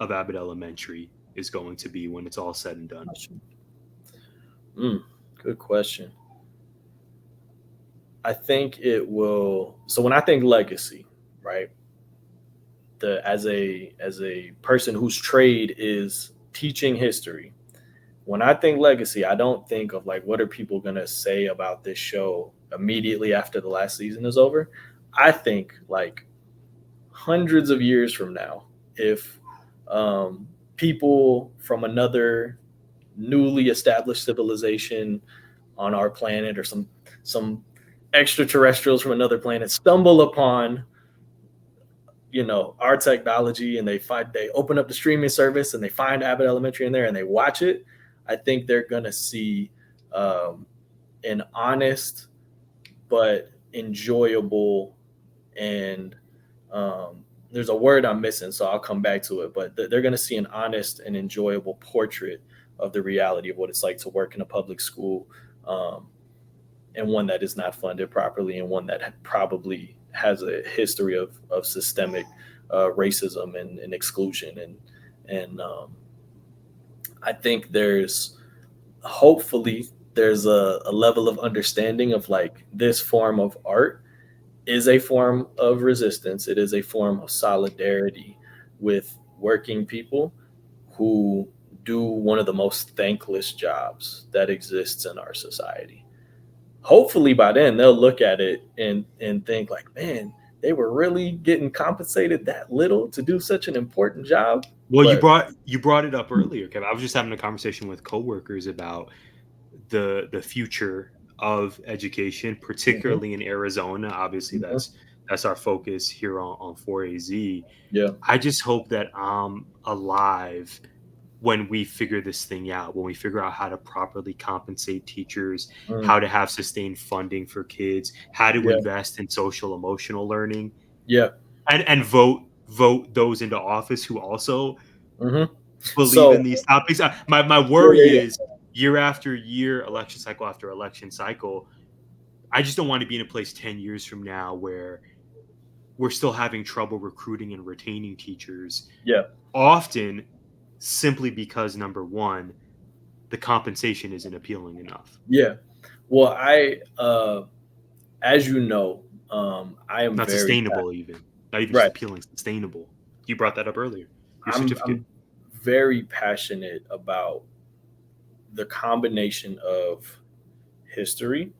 of Abbott Elementary is going to be when it's all said and done? Good question. I think it will. So when I think legacy, right, as a person whose trade is teaching history, when I think legacy, I don't think of what are people going to say about this show immediately after the last season is over. I think hundreds of years from now, if people from another newly established civilization on our planet or some extraterrestrials from another planet stumble upon our technology and they open up the streaming service and they find Abbott Elementary in there and they watch it, I think they're gonna see an honest but enjoyable and there's a word I'm missing, so I'll come back to it, but they're going to see an honest and enjoyable portrait of the reality of what it's like to work in a public school, and one that is not funded properly and one that probably has a history of systemic racism and exclusion. And I think hopefully there's a level of understanding of this form of art is a form of resistance. It is a form of solidarity with working people who do one of the most thankless jobs that exists in our society. Hopefully by then they'll look at it and think man, they were really getting compensated that little to do such an important job. Well, you brought it up earlier, Kevin. I was just having a conversation with coworkers about the future of education, particularly in Arizona. Obviously, that's That's our focus here on 4AZ. Yeah. I just hope that I'm alive when we figure this thing out, when we figure out how to properly compensate teachers, Mm. how to have sustained funding for kids, how to Yeah. invest in social emotional learning, Yeah. and vote those into office who also Mm-hmm. believe So in these topics. My yeah, worry yeah, is year after year, election cycle after election cycle, I just don't want to be in a place 10 years from now where we're still having trouble recruiting and retaining teachers, yeah, often simply because number one, the compensation isn't appealing enough. yeah. Well, as you know, I am Not very sustainable, even. Not even just right. appealing, sustainable. You brought that up earlier. Your certificate. I'm very passionate about the combination of history,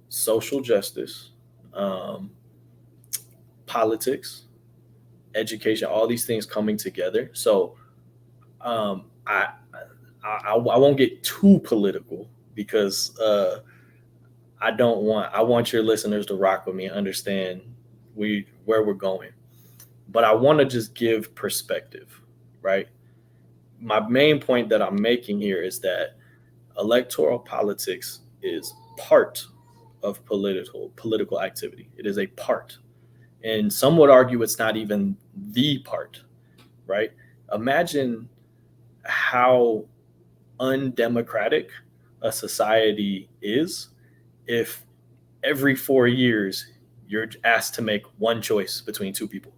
social justice, um, politics, education, all these things coming together. So um, I won't get too political because I want your listeners to rock with me and understand where we're going. But I want to just give perspective, right? My main point that I'm making here is that electoral politics is part of political activity. It is a part. And some would argue it's not even the part, right? Imagine how undemocratic a society is if every 4 years you're asked to make one choice between two people.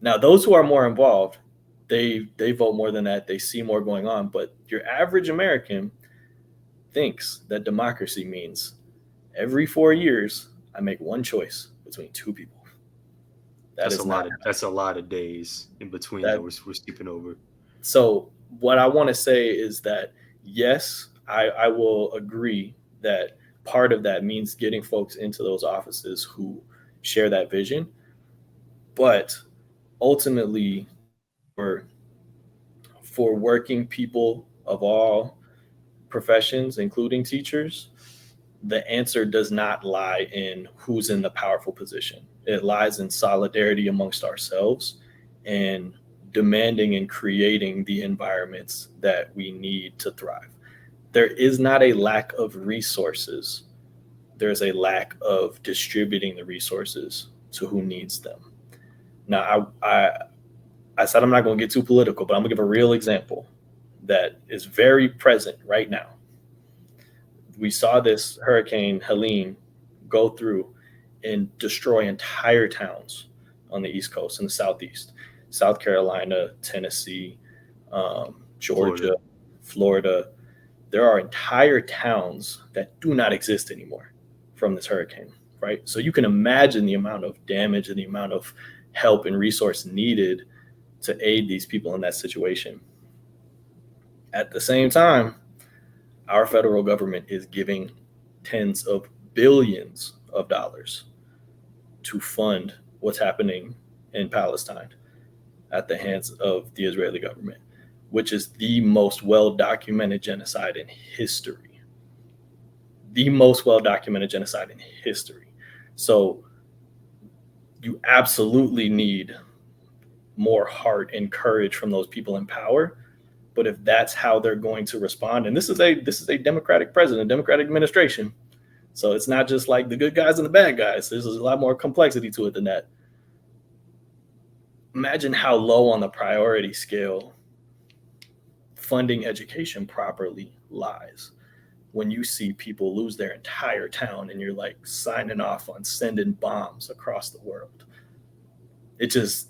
Now, those who are more involved, they vote more than that. They see more going on. But your average American thinks that democracy means every 4 years I make one choice between two people. That is not That's a lot of days in between that that. we're skipping over. So what I want to say is that yes, I will agree that part of that means getting folks into those offices who share that vision, but ultimately for for working people of all professions, including teachers, the answer does not lie in who's in the powerful position. It lies in solidarity amongst ourselves and demanding and creating the environments that we need to thrive. There is not a lack of resources. There's a lack of distributing the resources to who needs them. Now, I said I'm not going to get too political, but I'm going to give a real example that is very present right now. We saw this hurricane Helene go through and destroy entire towns on the East Coast and the Southeast, South Carolina, Tennessee, Georgia, Florida. There are entire towns that do not exist anymore from this hurricane, right? So you can imagine the amount of damage and the amount of help and resource needed to aid these people in that situation. At the same time, our federal government is giving tens of billions of dollars to fund what's happening in Palestine at the hands of the Israeli government, which is the most well-documented genocide in history. The most well-documented genocide in history. So you absolutely need more heart and courage from those people in power. But if that's how they're going to respond, and this is a Democratic president, Democratic administration, so it's not just like the good guys and the bad guys. There's a lot more complexity to it than that. Imagine how low on the priority scale funding education properly lies when you see people lose their entire town and you're like signing off on sending bombs across the world. It just,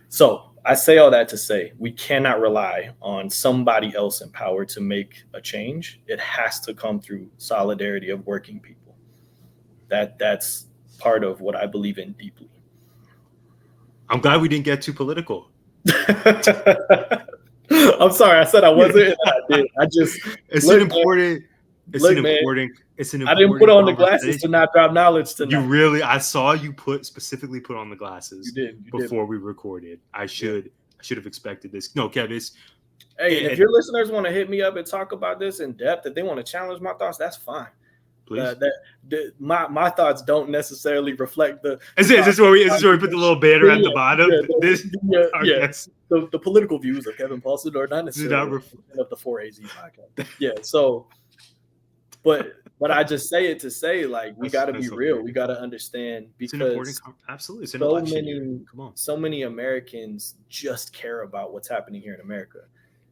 so I say all that to say we cannot rely on somebody else in power to make a change. It has to come through solidarity of working people. That's part of what I believe in deeply. I'm glad we didn't get too political. I'm sorry, I said I wasn't, and I did. I just It's look, an important. It's look, an man. important. It's an I important. didn't put on the glasses to not drop knowledge tonight. You really? I saw you specifically put on the glasses. You did before we recorded. I should have expected this. No, Kev, hey, if your listeners want to hit me up and talk about this in depth, if they want to challenge my thoughts, that's fine. Please. My thoughts don't necessarily reflect the. Is this where we put the little banner at the bottom? Yes. The political views of Kevin Paulson are not necessarily of the 4AZ podcast. Yeah. So, but I just say it to say, like, we got to be real. We got to understand, because absolutely, it's an election year. Come on. So many Americans just care about what's happening here in America.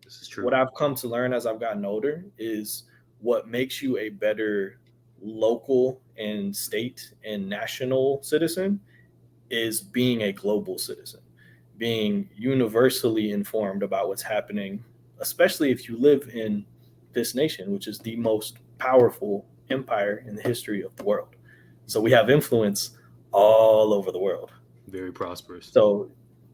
This is true. What I've come to learn as I've gotten older is what makes you a better local and state and national citizen is being a global citizen, being universally informed about what's happening, especially if you live in this nation, which is the most powerful empire in the history of the world. So we have influence all over the world. Very prosperous. So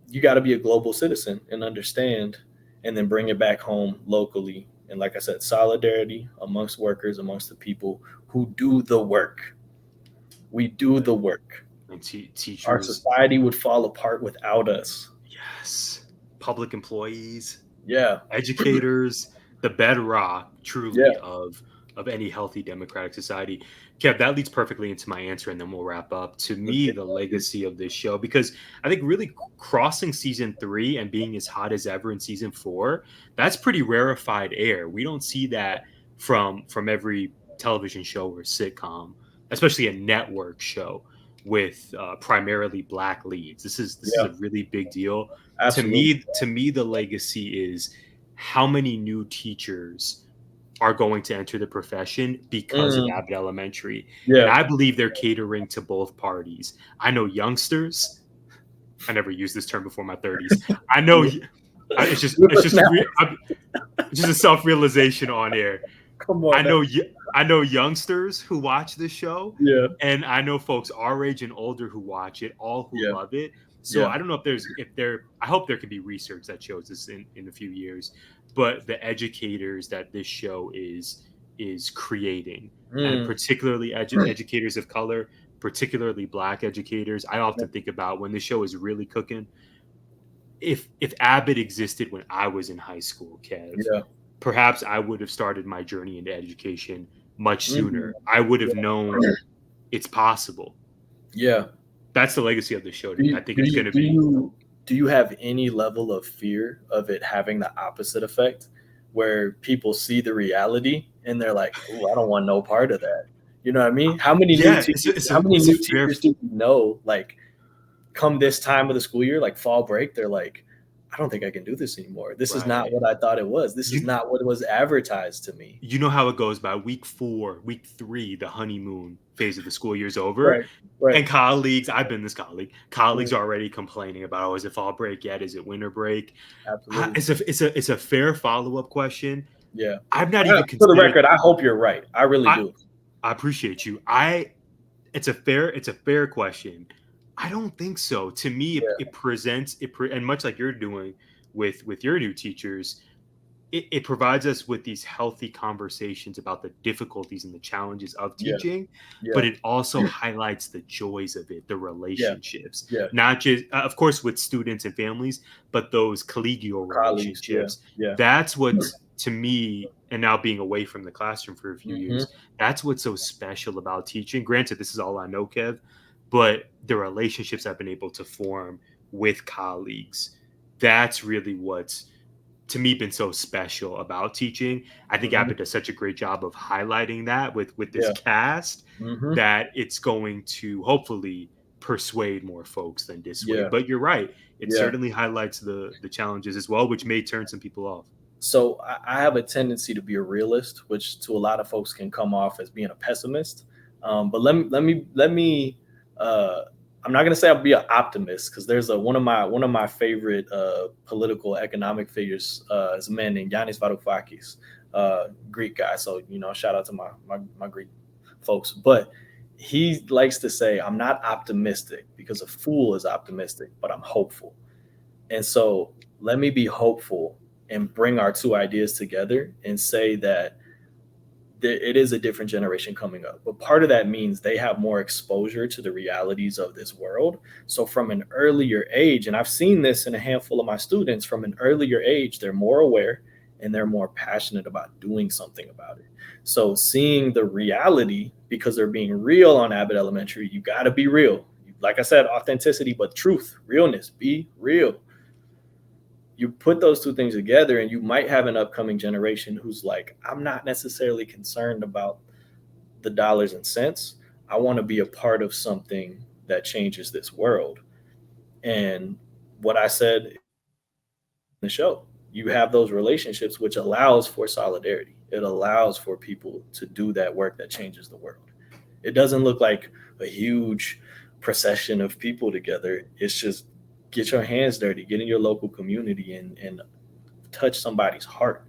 you got to be a global citizen and understand, and then bring it back home locally. And like I said, solidarity amongst workers, amongst the people who do the work. We do the work. And teachers. Our society would fall apart without us. Yes. Public employees. Yeah. Educators. The bedrock, truly, of any healthy democratic society. Kev, that leads perfectly into my answer, and then we'll wrap up. To me, the legacy of this show, because I think really crossing season 3 and being as hot as ever in season 4, that's pretty rarefied air. We don't see that from every television show or sitcom, especially a network show with primarily Black leads. This is a really big deal. Absolutely. To me, the legacy is how many new teachers are going to enter the profession because of Abbott Elementary. Yeah. And I believe they're catering to both parties. I know youngsters. I never used this term before my 30s. I know it's just a self-realization on air. Come on. I know youngsters who watch this show. Yeah. And I know folks our age and older who watch it, all who love it. So I don't know I hope there could be research that shows this in a few years, but the educators that this show is creating, and particularly educators of color, particularly Black educators. I often think about when the show is really cooking. If Abbott existed when I was in high school, Kev, perhaps I would have started my journey into education much sooner. I would have known it's possible. Yeah. That's the legacy of the show. I think it's going to be. Do you have any level of fear of it having the opposite effect, where people see the reality and they're like, "Oh, I don't want no part of that." You know what I mean? How many new teachers do you know, like, come this time of the school year, like fall break, they're like, I don't think I can do this anymore. This is not what I thought it was. This is not what was advertised to me. You know how it goes. By week 4, week 3, the honeymoon phase of the school year is over. Right. And colleagues, I've been this colleague. Colleagues are already complaining about, is it fall break yet? Is it winter break? Absolutely. It's a fair follow-up question. Yeah. I've not even considered. For the record, I hope you're right. I really do. I appreciate you. It's a fair question. I don't think so. To me, it presents and much like you're doing with your new teachers, it provides us with these healthy conversations about the difficulties and the challenges of teaching, but it also highlights the joys of it, the relationships, not just, of course, with students and families, but those collegial relationships. That's what, to me, and now being away from the classroom for a few years, that's what's so special about teaching. Granted, this is all I know, Kev, but the relationships I've been able to form with colleagues, that's really what's, to me, been so special about teaching. I think Abbott does such a great job of highlighting that with this cast, that it's going to hopefully persuade more folks than dissuade. But you're right. It certainly highlights the challenges as well, which may turn some people off. So I have a tendency to be a realist, which to a lot of folks can come off as being a pessimist. But let me I'm not going to say I'll be an optimist, because there's one of my favorite political economic figures is a man named Yanis Varoufakis, Greek guy. So, shout out to my Greek folks. But he likes to say, I'm not optimistic because a fool is optimistic, but I'm hopeful. And so let me be hopeful and bring our two ideas together and say that it is a different generation coming up. But part of that means they have more exposure to the realities of this world. So from an earlier age, and I've seen this in a handful of my students, from an earlier age, they're more aware and they're more passionate about doing something about it. So seeing the reality, because they're being real on Abbott Elementary, you got to be real. Like I said, authenticity, but truth, realness, be real. You put those two things together and you might have an upcoming generation who's like, I'm not necessarily concerned about the dollars and cents. I want to be a part of something that changes this world. And what I said in the show, you have those relationships, which allows for solidarity. It allows for people to do that work that changes the world. It doesn't look like a huge procession of people together. It's just get your hands dirty, get in your local community and touch somebody's heart.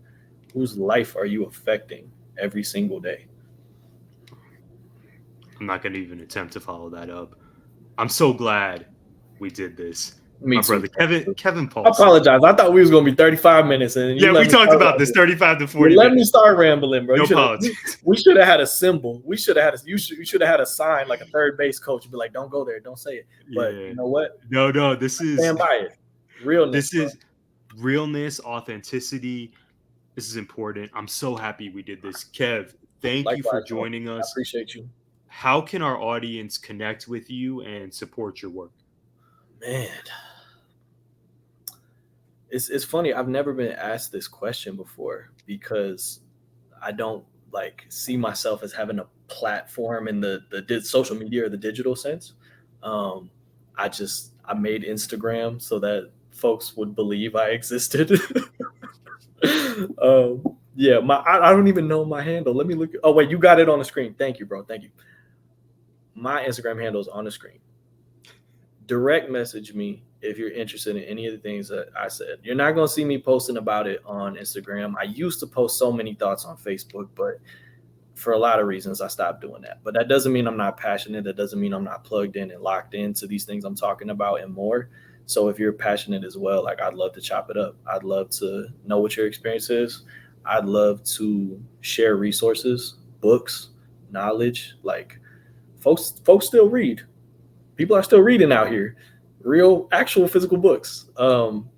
Whose life are you affecting every single day? I'm not going to even attempt to follow that up. I'm so glad we did this. Me My too. brother, Kevin I Paulson. apologize. I thought we was going to be 35 minutes. And Yeah, we talked about this 35 to 40 Let minutes. me start rambling, bro. No apologies. We should have had a symbol. We should have had you should have had a sign like a third base coach. Be like, don't go there. Don't say it. But you know what? No, this is. Stand by it. Realness. This is realness, authenticity. This is important. I'm so happy we did this. Kev, thank you for joining us. I appreciate you. How can our audience connect with you and support your work? Man, it's funny. I've never been asked this question before because I don't see myself as having a platform in the social media or the digital sense. I made Instagram so that folks would believe I existed. Yeah, I don't even know my handle. Let me look. Oh wait, you got it on the screen. Thank you, bro. Thank you. My Instagram handle is on the screen. Direct message me if you're interested in any of the things that I said. You're not going to see me posting about it on Instagram. I used to post so many thoughts on Facebook, but for a lot of reasons, I stopped doing that. But that doesn't mean I'm not passionate. That doesn't mean I'm not plugged in and locked into these things I'm talking about and more. So if you're passionate as well, I'd love to chop it up. I'd love to know what your experience is. I'd love to share resources, books, knowledge. Folks still read. People are still reading out here, real, actual physical books. I'm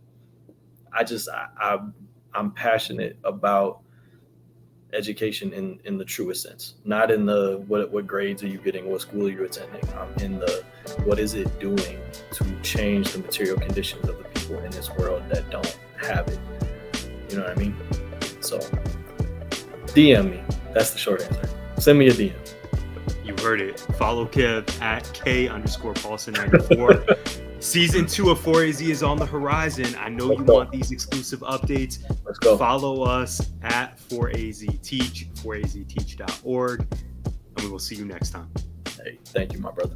passionate about education in the truest sense, not in the what grades are you getting, what school are you attending. I'm in the what is it doing to change the material conditions of the people in this world that don't have it. You know what I mean? So DM me. That's the short answer. Send me a DM. You heard it. Follow Kev at K_Paulson94. Season 2 of 4AZ is on the horizon. I know you want these exclusive updates. Let's go. Follow us at 4AZTeach, 4AZTeach.org, and we will see you next time. Hey, thank you, my brother.